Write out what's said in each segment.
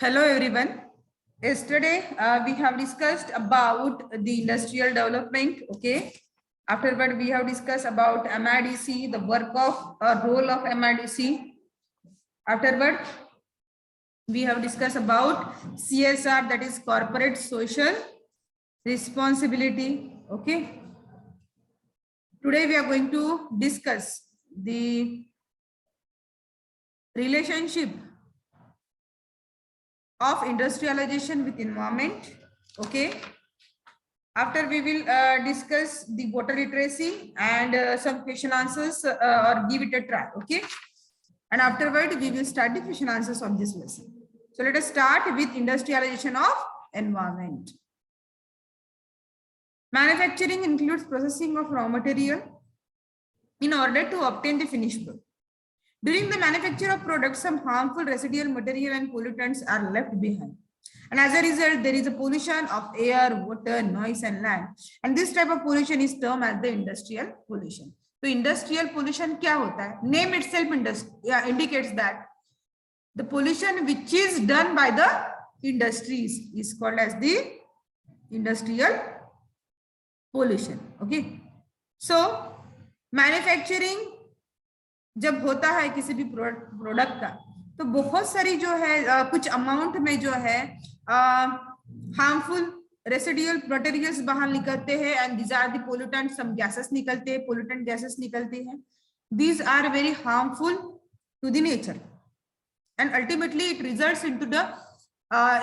Hello everyone. Yesterday we have discussed about the industrial development. Okay. Afterward we have discussed about MIDC, the work of role of MIDC. Afterward we have discussed about CSR, that is corporate social responsibility. Okay. Today we are going to discuss the relationship of industrialization with environment. Okay. After we will discuss the water literacy and some question answers or give it a try. Okay. And afterward we will start the question answers of this lesson. So let us start with industrialization of environment. Manufacturing includes processing of raw material in order to obtain the finished product. During the manufacture of products, some harmful residual material and pollutants are left behind. And as a result, there is a pollution of air, water, noise, and land. And this type of pollution is termed as the industrial pollution. So industrial pollution क्या होता है? Name itself indicates that the pollution which is done by the industries is called as the industrial pollution. Okay. So manufacturing जब होता है किसी भी product का, तो बहुत सारी जो है कुछ अमाउंट में जो है हार्मफुल रेसिडुअल मटेरियल्स बाहर निकलते हैं and these are the pollutant, some gases निकलते हैं, पोल्यूटेंट गैसेस निकलते हैं. These are very harmful to the nature and ultimately it results into the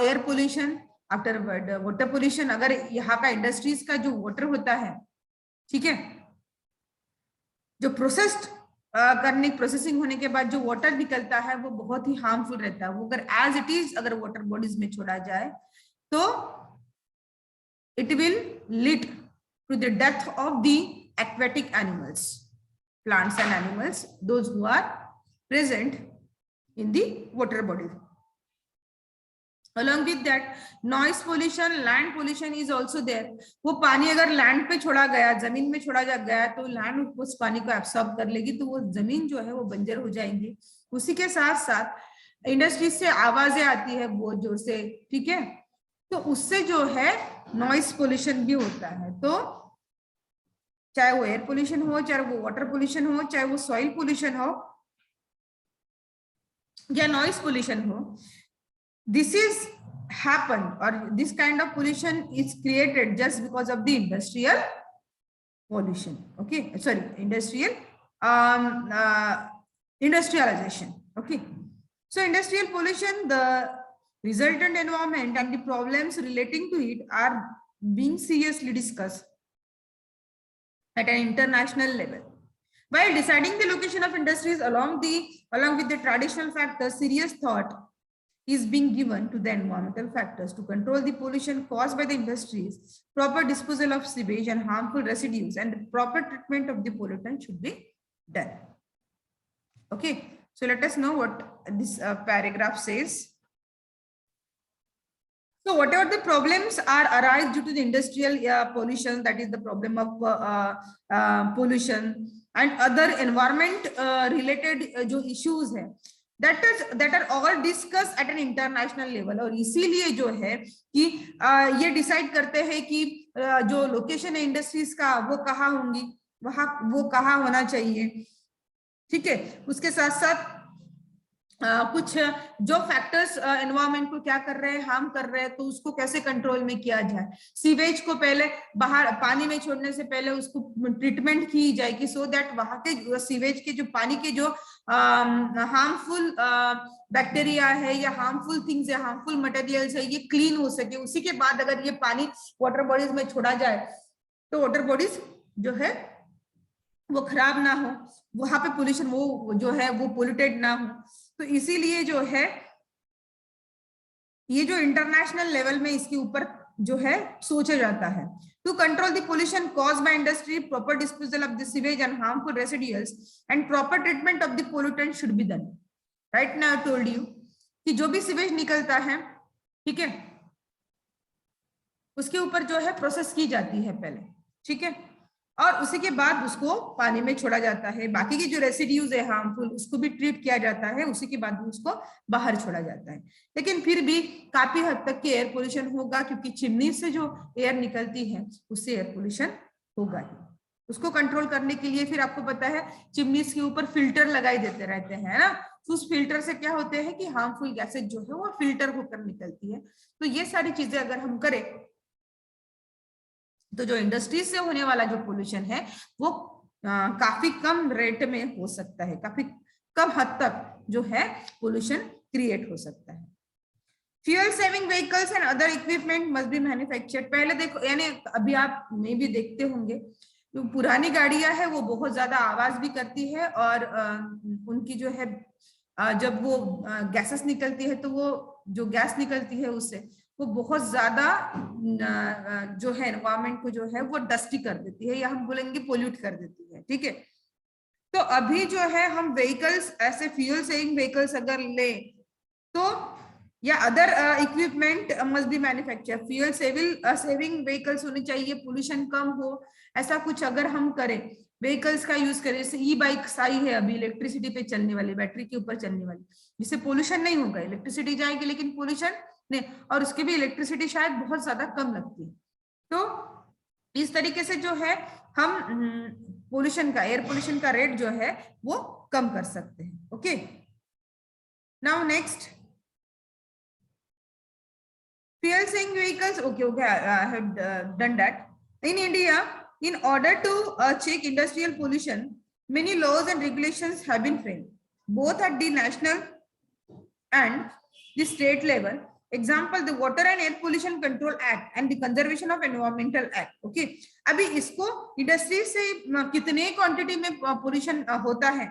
air pollution. Afterward water pollution. अगर यहाँ का इंडस्ट्रीज का जो वाटर होता है, ठीक है, जो प्रोसेसिंग होने के बाद जो वाटर निकलता है वो बहुत ही हार्मफुल रहता है. वो अगर एज इट इज अगर वाटर बॉडीज में छोड़ा जाए तो it will lead to the death of the aquatic animals, plants and animals, those who are present in the water body. Along with that, noise pollution, land pollution is also there. वो पानी अगर land पे छोड़ा गया, जमीन में छोड़ा गया, तो लैंड उस पानी को एब्सॉर्ब कर लेगी, तो वो जमीन जो है वो बंजर हो जाएंगी. उसी के साथ साथ इंडस्ट्री से आवाजें आती है बहुत जोर से, ठीक है, तो उससे जो है नॉइस पोल्यूशन भी होता है. तो चाहे वो एयर पोल्यूशन हो, चाहे वो वाटर पोल्यूशन हो, चाहे वो सॉइल पोल्यूशन हो या नॉइस पोल्यूशन हो, this is happened or this kind of pollution is created just because of the industrial pollution. Okay, sorry, industrialization. Okay, so industrial pollution, the resultant environment and the problems relating to it are being seriously discussed at an international level. While deciding the location of industries along with the traditional factors, serious thought is being given to the environmental factors to control the pollution caused by the industries. Proper disposal of sewage and harmful residues and the proper treatment of the pollutant should be done. Okay, so let us know what this paragraph says. So whatever the problems are arise due to the industrial pollution, that is the problem of pollution and other environment related जो issues है, that are all discussed at an international level. और इसीलिए जो है कि ये decide करते हैं कि जो लोकेशन है इंडस्ट्रीज का वो कहाँ होंगी, वहां वो कहाँ होना चाहिए, ठीक है. उसके साथ साथ कुछ जो फैक्टर्स एनवायरनमेंट को क्या कर रहे हैं, हार्म कर रहे हैं, तो उसको कैसे कंट्रोल में किया जाए. सीवेज को पहले बाहर पानी में छोड़ने से पहले उसको ट्रीटमेंट की जाएगी, सो दैट वहां के सीवेज के जो पानी के जो हार्मफुल बैक्टीरिया है या हार्मफुल थिंग्स है, हार्मफुल मटेरियल्स है, ये क्लीन हो सके. उसी के बाद अगर ये पानी वाटर बॉडीज में छोड़ा जाए तो वाटर बॉडीज जो है वो खराब ना हो, वहां पे पोल्यूशन वो जो है वो पोल्यूटेड ना हो. तो इसीलिए जो है ये जो इंटरनेशनल लेवल में इसके ऊपर जो है सोचा जाता है. To control the pollution caused by industry, proper disposal of the sewage and harmful residuals and proper treatment of the pollutant should be done. Right now I told you कि जो भी सीवेज निकलता है, ठीक है, उसके ऊपर जो है प्रोसेस की जाती है पहले, ठीक है. और उसी के बाद उसको पानी में छोड़ा जाता है। बाकी की जो रेसिड्यूज है हार्मफुल उसको भी ट्रीट किया जाता है, उसी के बाद उसको बाहर छोड़ा जाता है। लेकिन फिर भी काफी हद तक के एयर पोल्यूशन होगा, क्योंकि चिमनी से जो एयर निकलती है उससे एयर पोल्यूशन होगा ही। उसको कंट्रोल करने के लिए फिर आपको पता है चिमनीज के ऊपर फिल्टर लगाए देते रहते हैं ना, तो उस फिल्टर से क्या होते हैं कि हार्मफुल गैसेज जो है वो फिल्टर होकर निकलती है। तो ये सारी चीजें अगर हम करें तो जो इंडस्ट्रीज से होने वाला जो पोल्यूशन है वो काफी कम रेट में हो सकता है, काफी कम हद तक जो है पोल्यूशन क्रिएट हो सकता है। Fuel saving vehicles and other equipment must be manufactured. पहले देखो, यानी अभी आप में भी देखते होंगे जो पुरानी गाड़ियां है वो बहुत ज्यादा आवाज भी करती है, और उनकी जो है जब वो गैसेस निकलती है तो वो जो गैस निकलती है उससे वो बहुत ज्यादा जो है एनवायरमेंट को जो है वो डस्टी कर देती है, या हम बोलेंगे पोल्यूट कर देती है। ठीक है, तो अभी जो है हम व्हीकल्स ऐसे फ्यूल सेविंग व्हीकल्स अगर ले तो, या other equipment must be manufacture, fuel saving vehicles होने चाहिए, पोल्यूशन कम हो, ऐसा कुछ अगर हम करें, व्हीकल्स का यूज करें, जैसे ई बाइक्स आई है अभी इलेक्ट्रिसिटी पे चलने वाली, बैटरी के ऊपर चलने वाली, जिससे पोल्यूशन नहीं होगा। इलेक्ट्रिसिटी जाएगी लेकिन पोल्यूशन नहीं, और उसकी भी इलेक्ट्रिसिटी शायद बहुत ज्यादा कम लगती है। तो इस तरीके से जो है हम पोल्यूशन का, एयर पोल्यूशन का रेट जो है वो कम कर सकते हैं। Okay, now next fuel saving vehicles. Okay, I have done that. In India, in order to check industrial pollution, many laws and regulations have been framed, both at the national and the state level. Example, the Water and Air Pollution Control Act and the Conservation of Environmental Act. Okay, अभी इसको industry से कितने quantity में pollution होता है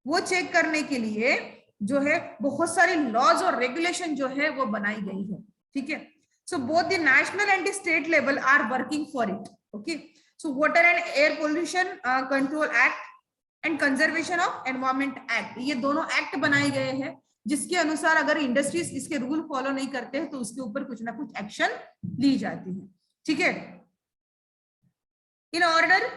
वो check करने के लिए जो है बहुत सारी लॉज और रेगुलेशन जो है वो बनाई गई है। ठीक है, so both the national and the state level are working for it. Okay, so Water and Air Pollution Control Act and Conservation of Environment Act, ये दोनों एक्ट बनाए गए हैं जिसके अनुसार अगर इंडस्ट्रीज इसके रूल फॉलो नहीं करते हैं तो उसके ऊपर कुछ ना कुछ एक्शन ली जाती है। ठीक है, in order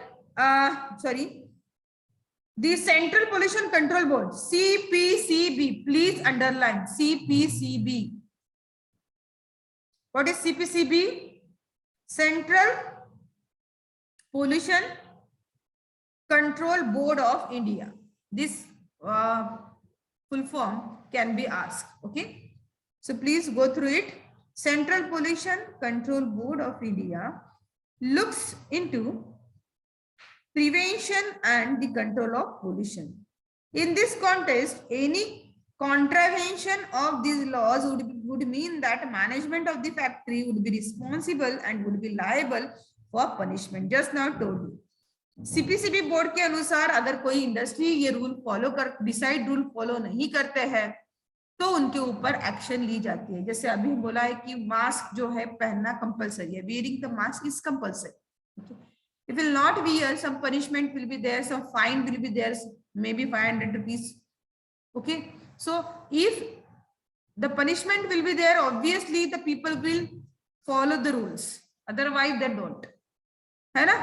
the Central Pollution Control Board, CPCB, please underline CPCB. What is CPCB? Central Pollution Control Board of India. This full form can be asked. Okay, so please go through it. Central Pollution Control Board of India looks into prevention and the control of pollution. In this context, any contravention of these laws would mean that management of the factory would be responsible and would be liable for punishment. Just now told you. CPCB board के अनुसार अगर कोई industry ये rule follow कर decide rule follow नहीं करते हैं तो उनके ऊपर एक्शन ली जाती है। जैसे अभी बोला है कि मास्क जो है पहनना कंपलसरी है, wearing the mask is compulsory. If will not wear, some punishment will be there, some fine will be there, maybe 500 rupees. Okay, so if the punishment will be there, obviously the people will follow the rules, otherwise they don't, है ना।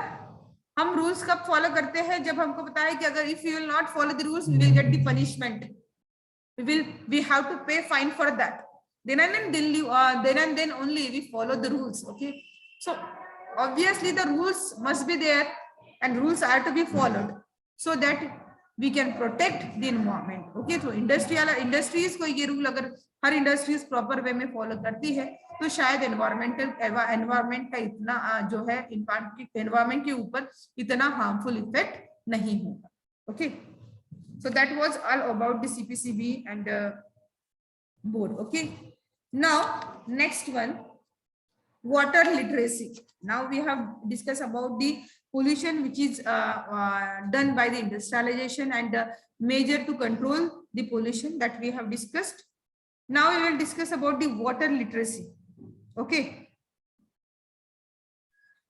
हम rules कब follow करते हैं? जब हमको पता है कि अगर if you will not follow the rules, we will get the punishment, we have to pay fine for that. Then and then only we follow the rules. Okay, so obviously the rules must be there and rules are to be followed so that we can protect the environment. Okay, so industries को ये rule अगर हर industries proper way में follow करती है तो शायद environment का इतना जो है एनवायरमेंट के ऊपर इतना हार्मफुल इफेक्ट नहीं होगा। Okay, so that was all about the CPCB and board. Okay, now next one, water literacy. Now we have discussed about the pollution which is done by the industrialization and measure to control the pollution that we have discussed. Now we will discuss about the water literacy. Okay,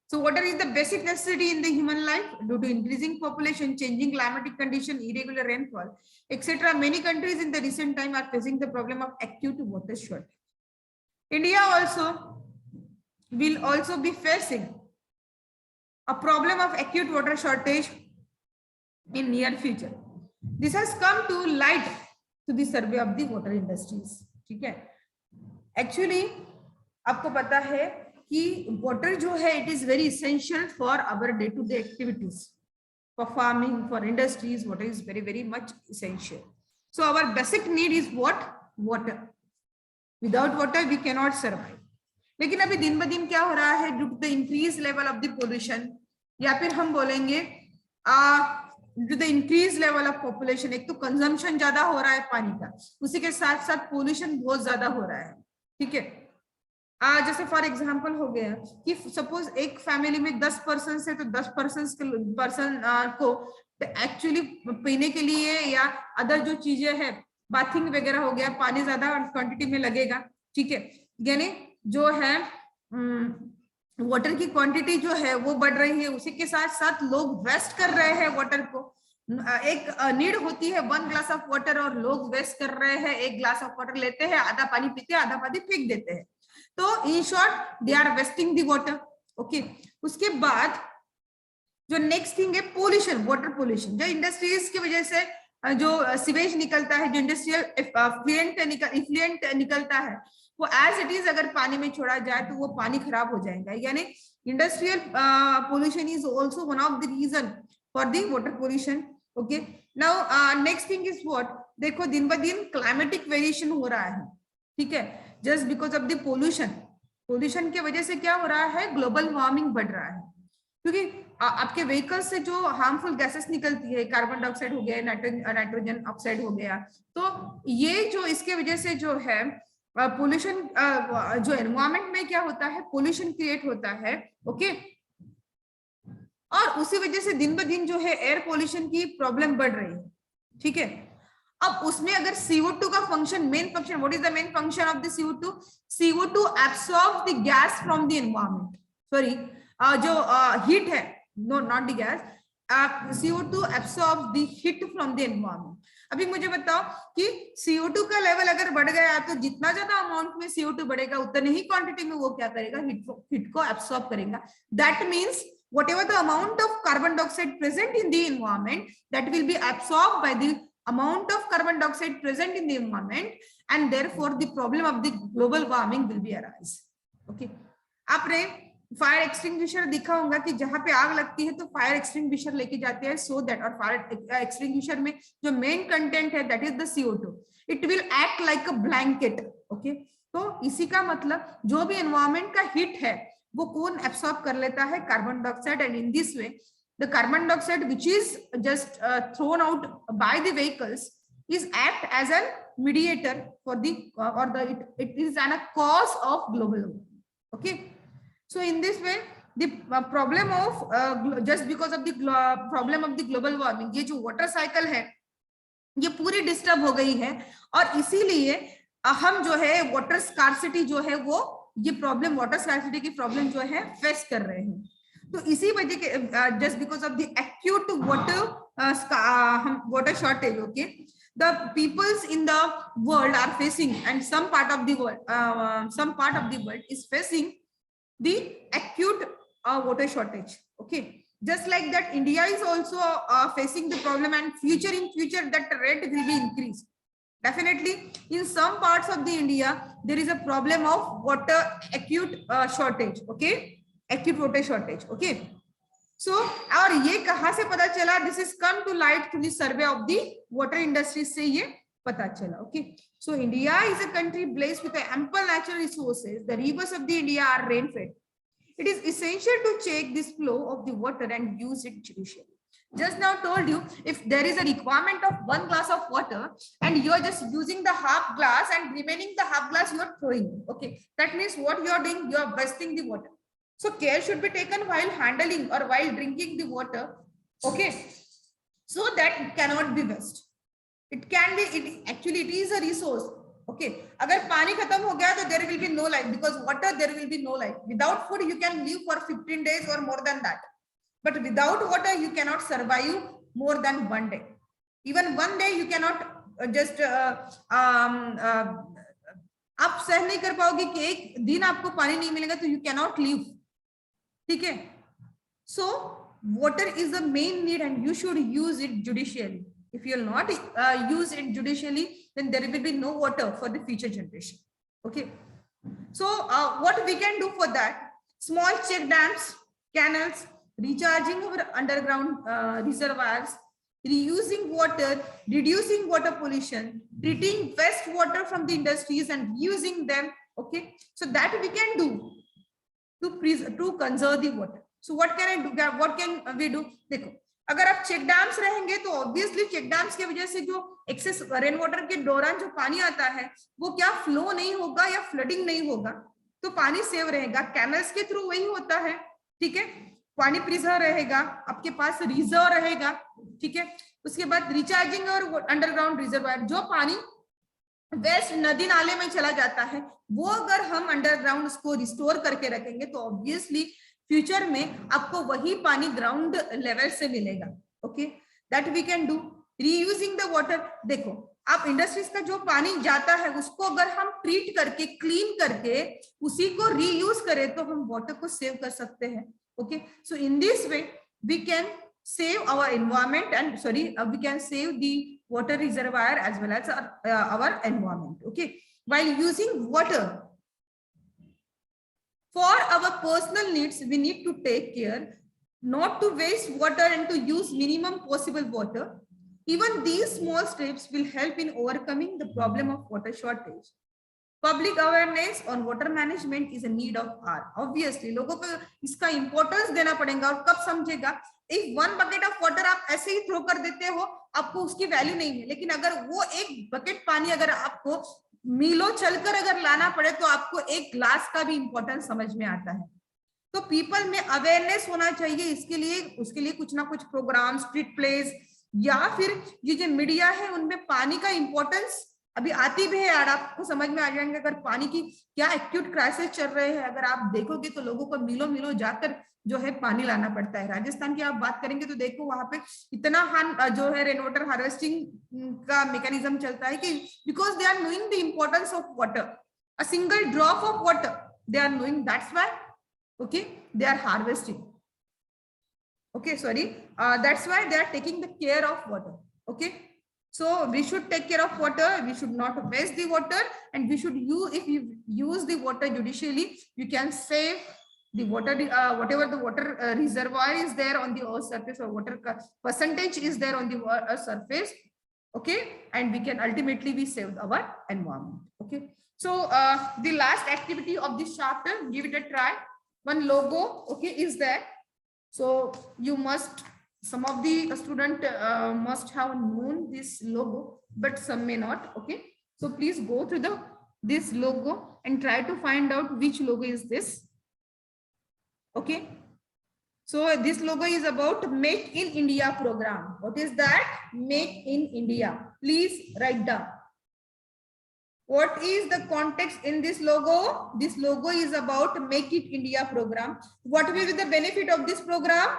so water is the basic necessity in the human life. Due to increasing population, changing climatic condition, irregular rainfall, etc., many countries in the recent time are facing the problem of acute water shortage. India also will also be facing a problem of acute water shortage in near future. This has come to light to the survey of the water industries. ठीक है, actually आपको पता है कि water जो है it is very essential for our day to day activities, for farming, for industries. Water is very very much essential. So our basic need is what? Water. Without water we can not survive. लेकिन अभी दिन ब दिन क्या हो रहा है, due to the increase level of the pollution, या फिर हम बोलेंगे due the increase level of population, एक तो कंजम्पशन ज्यादा हो रहा है पानी का, उसी के साथ साथ पोल्यूशन बहुत ज्यादा हो रहा है. ठीक है, जैसे फॉर एग्जांपल हो गया कि सपोज एक फैमिली में 10 पर्सन है, तो 10 पर्सन को एक्चुअली पीने के लिए या अदर जो चीजें है, बाथिंग वगैरह हो गया, पानी ज्यादा क्वांटिटी में लगेगा. ठीक है, यानी जो है वाटर की क्वांटिटी जो है वो बढ़ रही है, उसी के साथ साथ लोग वेस्ट कर रहे हैं वाटर को. एक नीड होती है 1 ग्लास ऑफ वाटर और लोग वेस्ट कर रहे हैं, 1 ग्लास ऑफ वाटर लेते हैं, आधा पानी पीते हैं, आधा पानी फेंक देते हैं. तो in short they are wasting the water. Okay, उसके बाद जो नेक्स्ट थिंग है पोल्यूशन, वाटर पोल्यूशन. जो इंडस्ट्रीज की वजह से जो सीवेज निकलता है, जो इंडस्ट्रियल इफ्लुएंट निकलता है, वो एज इट इज अगर पानी में छोड़ा जाए तो वो पानी खराब हो जाएगा. यानी industrial pollution is also one of the reason for the water pollution. Okay, now next thing is what? देखो दिन ब दिन क्लाइमेटिक वेरिएशन हो रहा है. ठीक है, just because of the pollution की वजह से क्या हो रहा है, ग्लोबल वार्मिंग बढ़ रहा है. क्योंकि आपके व्हीकल से जो हार्मफुल गैसेस निकलती है, कार्बन डाइऑक्साइड हो गया, नाइट्रोजन ऑक्साइड हो गया, तो ये जो इसके वजह से जो है पोल्यूशन, जो एनवायरमेंट में क्या होता है, पोल्यूशन क्रिएट होता है. ओके, और उसी वजह से दिन ब दिन जो है एयर पोल्यूशन की प्रॉब्लम बढ़ रही है. ठीक है, अब उसमें अगर CO2 का function, main function, what is the main function of the CO2? CO2 absorb the gas from the environment. Sorry, जो हीट है, no not the gas, CO2 absorb the heat from the environment. अभी मुझे बताओ कि CO2 का level अगर बढ़ गया तो जितना ज्यादा अमाउंट में CO2 बढ़ेगा उतने ही क्वांटिटी में वो क्या करेगा, हीट को एब्सॉर्ब करेगा. That means whatever the amount of carbon dioxide present in the environment, that will be absorbed by the amount of carbon dioxide present in the environment, and therefore the problem of the global warming will be arise. Okay, आपने fire extinguisher देखा होगा कि जहां पे आग लगती है तो फायर एक्सटिंग्विशर लेके जाते हैं, सो दैट, और फायर एक्सटिंग्विशर में जो मेन कंटेंट है that is the CO2. It will act like a blanket. Okay, तो इसी का मतलब जो भी एनवायरमेंट का हीट है वो कौन एब्सॉर्ब कर लेता है, carbon dioxide. And in this way the carbon dioxide which is just thrown out by the vehicles is act as a mediator for the it is a cause of global warming. Okay, so in this way the problem of just because of the problem of the global warming, ये जो water cycle है ये पूरी disturb हो गई है, और इसीलिए हम जो है वाटर स्कार्सिटी जो है वो ये प्रॉब्लम, वाटर स्कार्सिटी की प्रॉब्लम जो है फेस कर रहे हैं. तो इसी वजह के just because of the acute water shortage, okay, the peoples in the world are facing, and some part of the world is facing the acute water shortage. Okay, just like that India is also facing the problem, and in future that rate will be increased. Definitely in some parts of the India there is a problem of water acute shortage. Okay, acute water shortage. Okay, so और ये कहाँ से पता चला? This is come to light through the survey of the water industry से ये पता चला. Okay, so India is a country blessed with ample natural resources. The rivers of the India are rain fed. It is essential to check this flow of the water and use it judiciously. Just now told you, if there is a requirement of 1 glass of water and you are just using the half glass and remaining the half glass you are throwing. Okay, that means what you are doing, you are wasting the water. So care should be taken while handling or while drinking the water. Okay, so that it cannot be waste. It can be, actually it is a resource. Okay, अगर पानी खत्म हो गया तो there will be no life, because water there will be no life. Without food you can live for 15 days or more than that, but without water you cannot survive more than 1 day. Even 1 day you cannot just आप सह नहीं कर पाओगे कि एक दिन आपको पानी नहीं मिलेगा, तो you cannot live. ठीक है, So water is the main need and you should use it judicially. If you will not use it judicially, then there will be no water for the future generation. Okay, so what we can do for that? Small check dams, canals, recharging our underground reservoirs, reusing water, reducing water pollution, treating wastewater from the industries and using them. Okay, so that we can do to conserve the water. So what can I do? What can we do? देखो, अगर आप check dams रहेंगे तो obviously check dams की वजह से जो access rain water के दौरान जो पानी आता है वो क्या फ्लो नहीं होगा या फ्लडिंग नहीं होगा, तो पानी सेव रहेगा. कैनल्स के थ्रू वही होता है. ठीक है, पानी प्रिजर्व रहेगा, आपके पास रिजर्व रहेगा. ठीक है, उसके बाद रिचार्जिंग और अंडरग्राउंड रिजर्वायर, जो पानी वेस्ट नदी नाले में चला जाता है वो अगर हम अंडरग्राउंड उसको रिस्टोर करके रखेंगे तो ऑब्वियसली फ्यूचर में आपको वही पानी ग्राउंड लेवल से मिलेगा. Okay, that we can do. Reusing the water, देखो आप इंडस्ट्रीज का जो पानी जाता है उसको अगर हम ट्रीट करके क्लीन करके उसी को रीयूज करें तो हम वाटर को सेव कर सकते हैं. Okay, so in this way we can save our environment and we can save the water reservoir as well as our environment. Okay, while using water for our personal needs, we need to take care not to waste water and to use minimum possible water. Even these small steps will help in overcoming the problem of water shortage. Public awareness on water management is a need of hour. Obviously लोगों को इसका importance देना पड़ेगा. और कब समझेगा? If one bucket of water आप ऐसे ही थ्रो कर देते हो आपको उसकी वैल्यू नहीं है, लेकिन अगर वो एक बकेट पानी अगर आपको मीलों चलकर अगर लाना पड़े तो आपको एक ग्लास का भी इंपॉर्टेंस समझ में आता है. तो पीपल में अवेयरनेस होना चाहिए. इसके लिए उसके लिए कुछ ना कुछ प्रोग्राम, स्ट्रीट प्लेस या फिर ये जो मीडिया है उनमें पानी का इंपॉर्टेंस अभी आती भी है यार, आपको समझ में आ जाएंगे. अगर पानी की क्या एक्यूट क्राइसिस चल रहे हैं अगर आप देखोगे तो लोगों को मीलों मीलों जाकर जो है पानी लाना पड़ता है. राजस्थान की आप बात करेंगे तो देखो वहां पे इतना जो है रेन वाटर हार्वेस्टिंग का मैकेनिज्म चलता है कि because they are knowing the importance of water, a single drop of water they are knowing, that's why okay they are harvesting. Okay, sorry, that's why they are taking the care of water. Okay, so we should take care of water, we should not waste the water, and we should use, if you use the water judicially, you can save the water, whatever the water reservoir is there on the earth surface or water percentage is there on the earth surface. Okay, and we can ultimately be saved our environment. Okay, so the last activity of this chapter, give it a try. One logo, okay, is there. So you must, some of the student must have known this logo, but some may not. Okay, so please go through this logo and try to find out which logo is this. Okay, so this logo is about Make in India program. What is that? Make in India. Please write down. What is the context in this logo? This logo is about Make It India program. What will be the benefit of this program?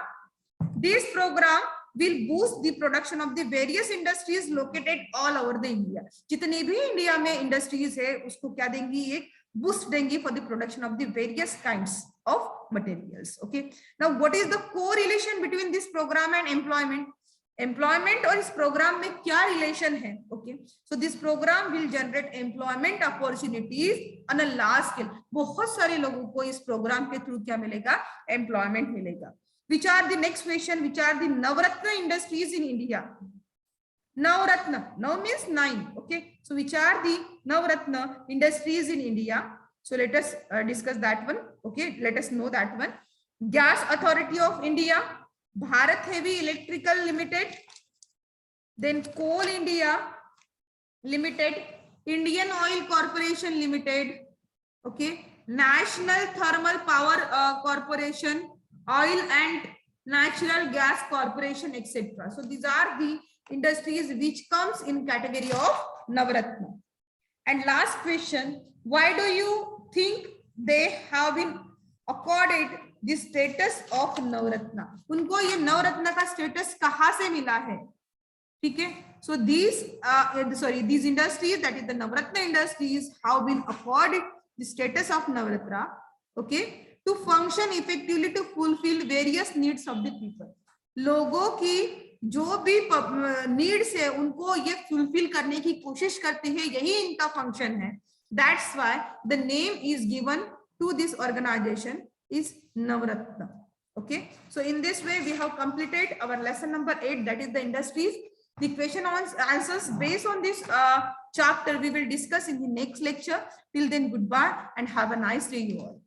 This program will boost the production of the various industries located all over the India. जितने भी India में industries है उसको क्या देंगी? एक boost देंगी for the production of the various kinds of materials. Okay. Now, what is the correlation between this program and employment? Employment और इस प्रोग्राम में क्या रिलेशन है? Okay, so this programme will generate employment opportunities on a large scale. बहुत सारे लोगों को इस प्रोग्राम के थ्रू क्या मिलेगा? एम्प्लॉयमेंट मिलेगा. Which are the next question, which are the Navratna industries in India? Navratna, नव means 9. Okay, so which are the Navratna industries in India? So let us discuss that one. Okay, let us know that one. Gas Authority of India, Bharat Heavy Electrical Limited, then Coal India Limited, Indian Oil Corporation Limited, okay, National Thermal Power Corporation, Oil and Natural Gas Corporation, etc. So these are the industries which comes in category of Navratna. And last question, why do you think they have been accorded the status of Navratna? उनको ये नवरत्न का status कहाँ से मिला है? ठीक है, so these these industries, that is the Navratna industries, have been accorded the status of Navratna. Okay, to function effectively to fulfill various needs of the people. लोगों की जो भी नीड्स है उनको ये फुलफिल करने की कोशिश करते हैं, यही इनका फंक्शन है. That's why the name is given to this organization is Navratna. Okay, so in this way we have completed our lesson number 8, that is the industries. The question answers based on this chapter we will discuss in the next lecture. Till then, goodbye and have a nice day, you all.